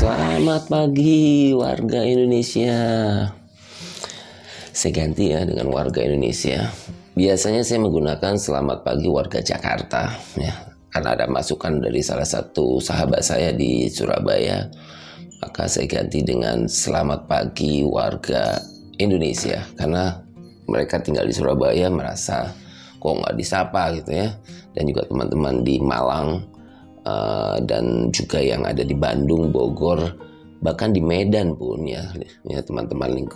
Selamat pagi warga Indonesia. Saya ganti ya dengan warga Indonesia. Biasanya saya menggunakan selamat pagi warga Jakarta ya. Karena ada masukan dari salah satu sahabat saya di Surabaya, maka saya ganti dengan selamat pagi warga Indonesia. Karena mereka tinggal di Surabaya merasa kok nggak disapa gitu ya. Dan juga teman-teman di Malang dan juga yang ada di Bandung, Bogor, bahkan di Medan pun ya teman-teman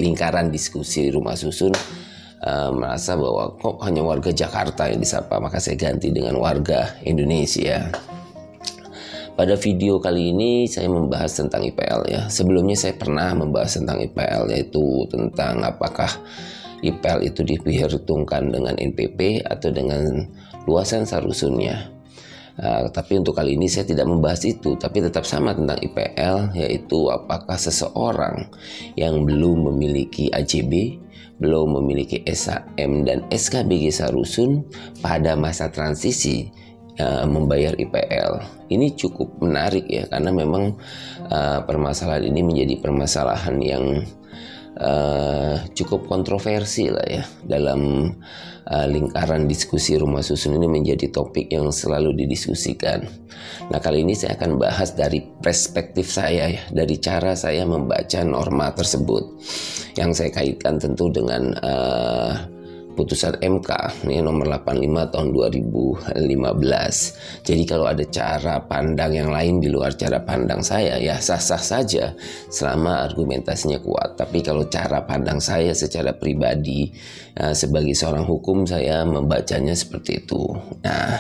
lingkaran diskusi Rumah Susun merasa bahwa kok hanya warga Jakarta yang disapa, maka saya ganti dengan warga Indonesia. Pada video kali ini saya membahas tentang IPL ya. Sebelumnya saya pernah membahas tentang IPL, yaitu tentang apakah IPL itu diperhitungkan dengan NPP atau dengan luasan sarusunnya. Tapi untuk kali ini saya tidak membahas itu, tapi tetap sama tentang IPL, yaitu apakah seseorang yang belum memiliki AJB, belum memiliki SHM dan SKBG Sarusun pada masa transisi membayar IPL. Ini cukup menarik ya, karena memang permasalahan ini menjadi permasalahan yang cukup kontroversi lah ya dalam lingkaran diskusi Rumah Susun. Ini menjadi topik yang selalu didiskusikan. Nah, kali ini saya akan bahas dari perspektif saya ya, dari cara saya membaca norma tersebut yang saya kaitkan tentu dengan putusan MK ini nomor 85 tahun 2015. Jadi kalau ada cara pandang yang lain di luar cara pandang saya, ya sah-sah saja selama argumentasinya kuat. Tapi kalau cara pandang saya secara pribadi sebagai seorang hukum, saya membacanya seperti itu. Nah,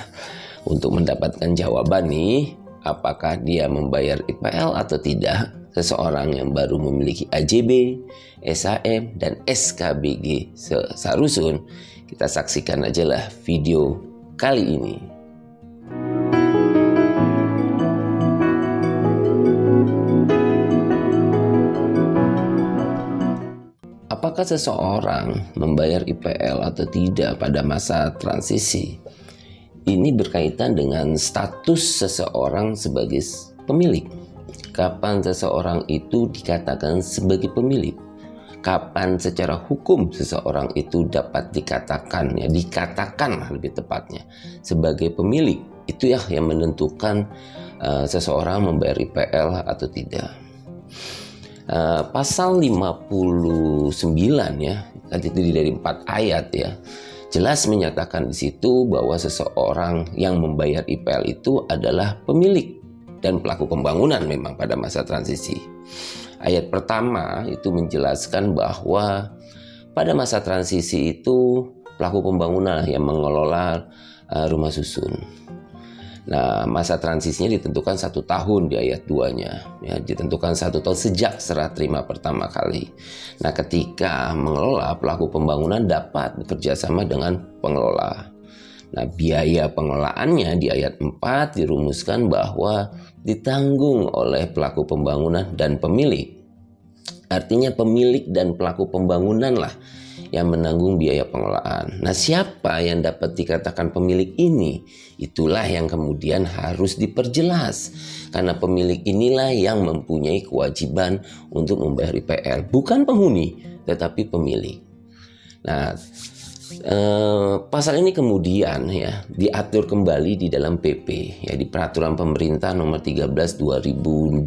untuk mendapatkan jawaban nih, apakah dia membayar IPL atau tidak, seseorang yang baru memiliki AJB, SHM, dan SKBG Sarusun, kita saksikan aja lah video kali ini. Apakah seseorang membayar IPL atau tidak pada masa transisi? Ini berkaitan dengan status seseorang sebagai pemilik. Kapan seseorang itu dikatakan sebagai pemilik? Kapan secara hukum seseorang itu dapat dikatakan lebih tepatnya sebagai pemilik? Itu ya yang menentukan seseorang membayar IPL atau tidak. Pasal 59 ya, terdiri dari 4 ayat ya, jelas menyatakan di situ bahwa seseorang yang membayar IPL itu adalah pemilik dan pelaku pembangunan memang pada masa transisi. Ayat pertama itu menjelaskan bahwa pada masa transisi itu pelaku pembangunan yang mengelola rumah susun. Nah, masa transisinya ditentukan 1 tahun di ayat 2-nya. Ya, ditentukan 1 tahun sejak serah terima pertama kali. Nah, ketika mengelola, pelaku pembangunan dapat bekerjasama dengan pengelola. Nah, biaya pengelolaannya di ayat 4 dirumuskan bahwa ditanggung oleh pelaku pembangunan dan pemilik. Artinya pemilik dan pelaku pembangunan lah yang menanggung biaya pengelolaan. Nah, siapa yang dapat dikatakan pemilik ini? Itulah yang kemudian harus diperjelas. Karena pemilik inilah yang mempunyai kewajiban untuk membayar IPL. Bukan penghuni, tetapi pemilik. Nah, pasal ini kemudian ya diatur kembali di dalam PP ya, di Peraturan Pemerintah nomor 13 2021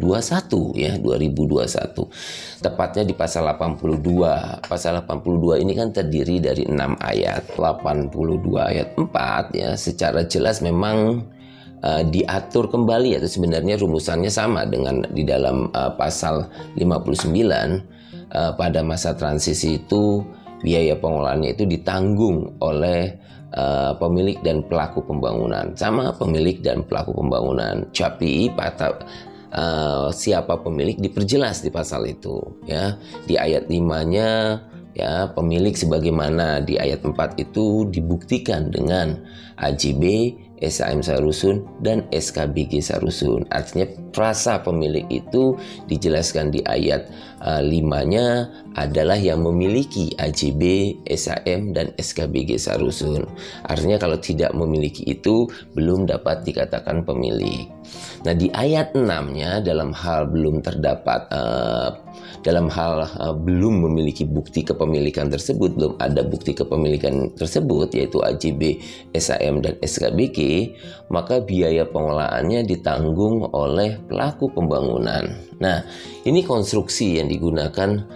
ya, 2021. Tepatnya di pasal 82. Pasal 82 ini kan terdiri dari 6 ayat. 82 ayat 4 ya secara jelas memang diatur kembali, atau sebenarnya rumusannya sama dengan di dalam pasal 59. Pada masa transisi itu biaya pengelolaannya itu ditanggung oleh pemilik dan pelaku pembangunan. Sama pemilik dan pelaku pembangunan. Tapi siapa pemilik diperjelas di pasal itu ya. Di ayat 5-nya ya, pemilik sebagaimana di ayat 4 itu dibuktikan dengan AJB, SHM Sarusun, dan SKBG Sarusun. Artinya frasa pemilik itu dijelaskan di ayat 5-nya adalah yang memiliki AJB, SHM, dan SKBG Sarusun. Artinya kalau tidak memiliki itu belum dapat dikatakan pemilik. Nah, di ayat 6-nya dalam hal belum terdapat belum memiliki bukti kepemilikan tersebut, belum ada bukti kepemilikan tersebut yaitu AJB, SHM, dan SKBG, maka biaya pengelolaannya ditanggung oleh pelaku pembangunan. Nah, ini konstruksi yang digunakan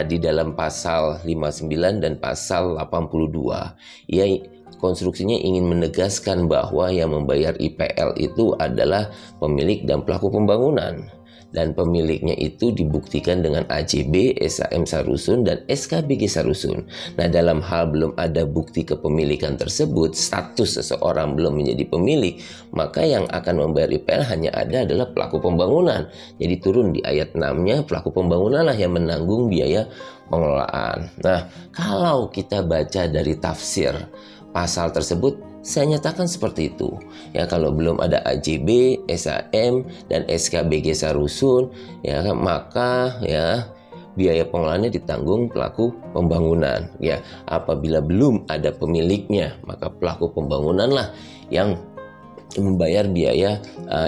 di dalam pasal 59 dan pasal 82. Konstruksinya ingin menegaskan bahwa yang membayar IPL itu adalah pemilik dan pelaku pembangunan. Dan pemiliknya itu dibuktikan dengan AJB, SHM Sarusun, dan SKBG Sarusun. Nah, dalam hal belum ada bukti kepemilikan tersebut, status seseorang belum menjadi pemilik, maka yang akan membayar IPL hanya adalah pelaku pembangunan. Jadi turun di ayat 6-nya, pelaku pembangunanlah yang menanggung biaya pengelolaan. Nah, kalau kita baca dari tafsir pasal tersebut, saya nyatakan seperti itu. Ya, kalau belum ada AJB, SHM, dan SKBG Sarusun, ya, maka ya biaya pengelolaannya ditanggung pelaku pembangunan. Ya, apabila belum ada pemiliknya, maka pelaku pembangunanlah yang membayar biaya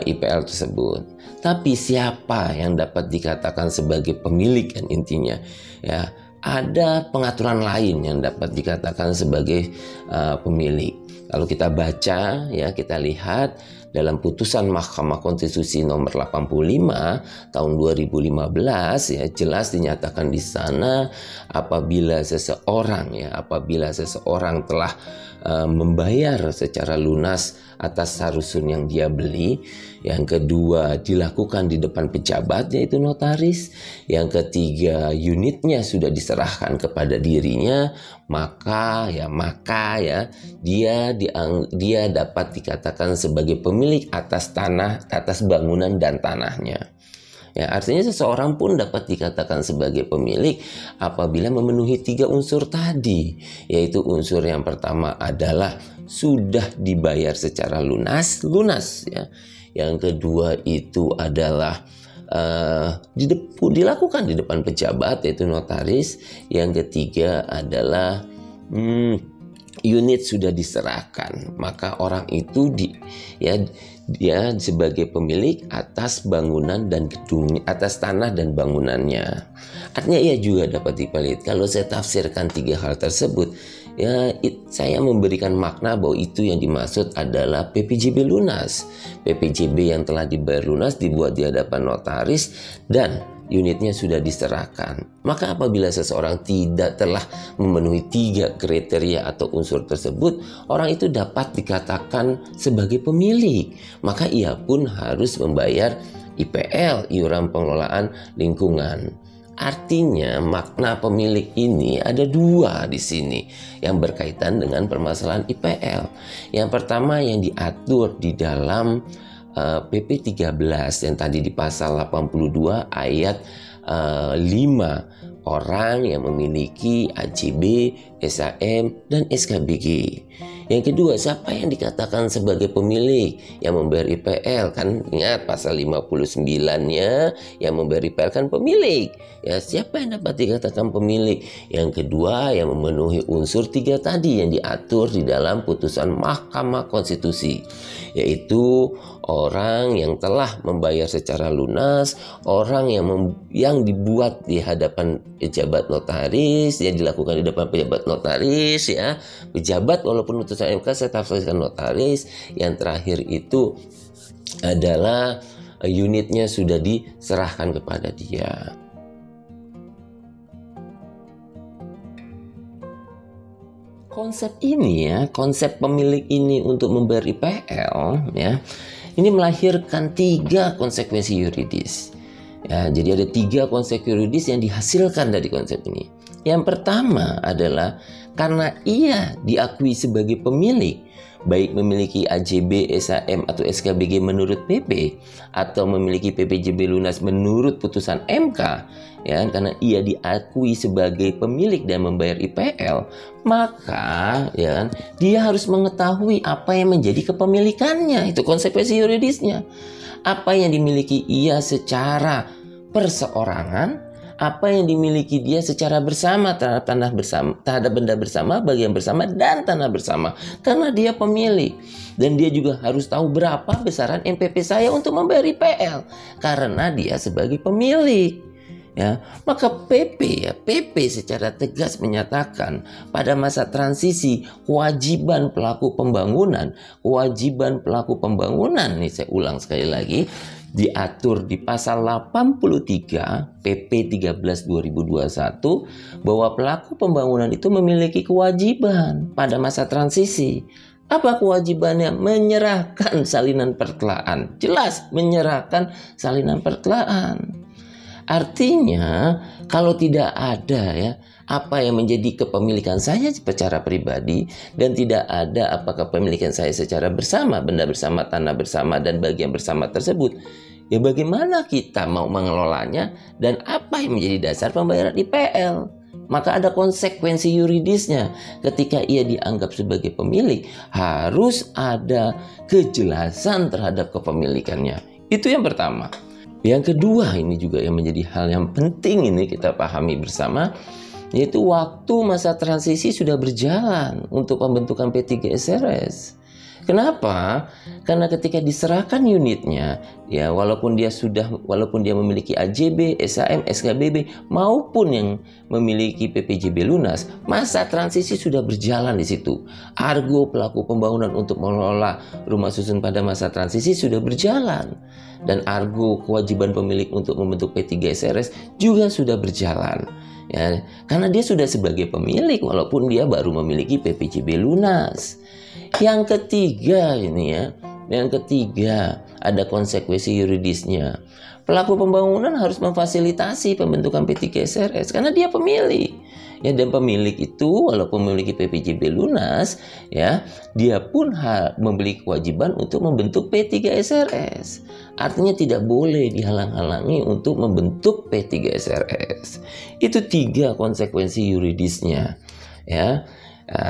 IPL tersebut. Tapi siapa yang dapat dikatakan sebagai pemilik kan intinya? Ya, ada pengaturan lain yang dapat dikatakan sebagai pemilik. Kalau kita baca, ya, kita lihat dalam putusan Mahkamah Konstitusi nomor 85 tahun 2015, ya, jelas dinyatakan di sana apabila seseorang telah membayar secara lunas atas sarusun yang dia beli, yang kedua dilakukan di depan pejabat yaitu notaris, yang ketiga unitnya sudah diserahkan kepada dirinya, maka dia dapat dikatakan sebagai pemilik atas tanah, atas bangunan dan tanahnya. Ya, artinya seseorang pun dapat dikatakan sebagai pemilik apabila memenuhi 3 unsur tadi, yaitu unsur yang pertama adalah sudah dibayar secara lunas ya. Yang kedua itu adalah dilakukan di depan pejabat yaitu notaris. Yang ketiga adalah unit sudah diserahkan, maka orang itu dia sebagai pemilik atas bangunan dan gedung, atas tanah dan bangunannya. Artinya ia juga dapat dipelit. Kalau saya tafsirkan 3 hal tersebut, ya saya memberikan makna bahwa itu yang dimaksud adalah PPJB lunas. PPJB yang telah dibayar lunas dibuat di hadapan notaris dan unitnya sudah diserahkan. Maka apabila seseorang tidak telah memenuhi 3 kriteria atau unsur tersebut, orang itu dapat dikatakan sebagai pemilik. Maka ia pun harus membayar IPL, iuran pengelolaan lingkungan. Artinya makna pemilik ini ada 2 di sini yang berkaitan dengan permasalahan IPL. Yang pertama yang diatur di dalam PP 13 yang tadi di pasal 82 ayat 5, orang yang memiliki AJB, SHM, dan SKBG. Yang kedua, siapa yang dikatakan sebagai pemilik yang membayar IPL? Kan ingat pasal 59-nya yang membayar IPL kan pemilik. Ya, siapa yang dapat dikatakan pemilik? Yang kedua, yang memenuhi unsur 3 tadi yang diatur di dalam putusan Mahkamah Konstitusi, yaitu orang yang telah membayar secara lunas, orang yang dibuat di hadapan pejabat notaris, yang dilakukan di depan pejabat notaris, ya, pejabat walaupun putusan MK saya tafsirkan notaris. Yang terakhir itu adalah unitnya sudah diserahkan kepada dia. Konsep ini ya, konsep pemilik ini untuk membayar IPL ya, ini melahirkan 3 konsekuensi yuridis. Ya, jadi ada 3 konsekuensi yuridis yang dihasilkan dari konsep ini. Yang pertama adalah karena ia diakui sebagai pemilik, baik memiliki AJB, SHM atau SKBG menurut PP atau memiliki PPJB lunas menurut putusan MK, ya, karena ia diakui sebagai pemilik dan membayar IPL, maka ya dia harus mengetahui apa yang menjadi kepemilikannya, itu konsekuensi yuridisnya. Apa yang dimiliki ia secara perseorangan, apa yang dimiliki dia secara bersama terhadap tanah bersama, terhadap benda bersama, bagian bersama, dan tanah bersama, karena dia pemilik. Dan dia juga harus tahu berapa besaran MPP saya untuk membayar IPL, karena dia sebagai pemilik. Ya, maka PP secara tegas menyatakan pada masa transisi kewajiban pelaku pembangunan nih, saya ulang sekali lagi, diatur di pasal 83 PP 13 2021 bahwa pelaku pembangunan itu memiliki kewajiban pada masa transisi. Apa kewajibannya? Menyerahkan salinan pertelaan. Jelas, menyerahkan salinan pertelaan. Artinya, kalau tidak ada ya apa yang menjadi kepemilikan saya secara pribadi dan tidak ada apa kepemilikan saya secara bersama, benda bersama, tanah bersama, dan bagian bersama tersebut, ya bagaimana kita mau mengelolanya dan apa yang menjadi dasar pembayaran IPL? Maka ada konsekuensi yuridisnya. Ketika ia dianggap sebagai pemilik, harus ada kejelasan terhadap kepemilikannya. Itu yang pertama. Yang kedua, ini juga yang menjadi hal yang penting ini kita pahami bersama, yaitu waktu masa transisi sudah berjalan untuk pembentukan P3SRS. Kenapa? Karena ketika diserahkan unitnya, ya walaupun dia memiliki AJB, SHM, SKBB maupun yang memiliki PPJB lunas, masa transisi sudah berjalan di situ. Argo pelaku pembangunan untuk mengelola rumah susun pada masa transisi sudah berjalan, dan argo kewajiban pemilik untuk membentuk P3SRS juga sudah berjalan. Ya, karena dia sudah sebagai pemilik walaupun dia baru memiliki PPJB lunas. Yang ketiga ini ya, ada konsekuensi yuridisnya. Pelaku pembangunan harus memfasilitasi pembentukan P3SRS karena dia pemilik. Ya, dan pemilik itu walaupun memiliki PPJB lunas, ya, dia pun memiliki kewajiban untuk membentuk P3SRS. Artinya tidak boleh dihalang-halangi untuk membentuk P3SRS. Itu 3 konsekuensi yuridisnya. Ya.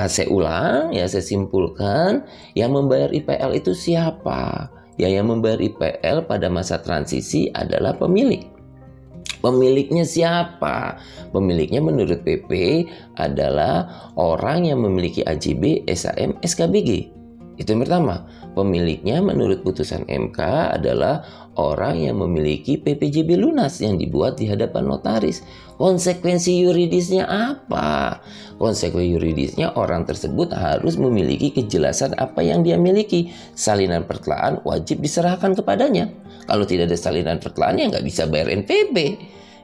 Saya ulang, ya saya simpulkan, yang membayar IPL itu siapa? Ya, yang membayar IPL pada masa transisi adalah pemilik. Pemiliknya siapa? Pemiliknya menurut PP adalah orang yang memiliki AJB, SHM, SKBG. Itu yang pertama. Pemiliknya menurut putusan MK adalah orang yang memiliki PPJB lunas yang dibuat di hadapan notaris. Konsekuensi yuridisnya apa? Konsekuensi yuridisnya orang tersebut harus memiliki kejelasan apa yang dia miliki. Salinan pertelaan wajib diserahkan kepadanya. Kalau tidak ada salinan pertelaan, ya nggak bisa bayar NPB.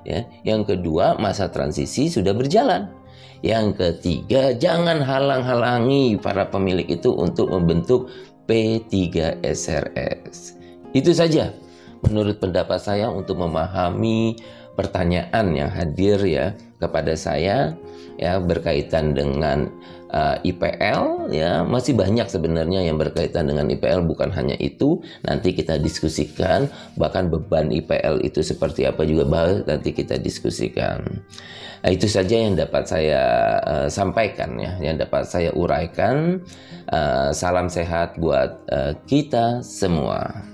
Ya. Yang kedua, masa transisi sudah berjalan. Yang ketiga, jangan halang-halangi para pemilik itu untuk membentuk P3SRS. Itu saja menurut pendapat saya untuk memahami pertanyaan yang hadir ya kepada saya ya berkaitan dengan IPL. Ya, masih banyak sebenarnya yang berkaitan dengan IPL, bukan hanya itu. Nanti kita diskusikan, bahkan beban IPL itu seperti apa juga nanti kita diskusikan. Nah, itu saja yang dapat saya sampaikan ya, yang dapat saya uraikan. Salam sehat buat kita semua.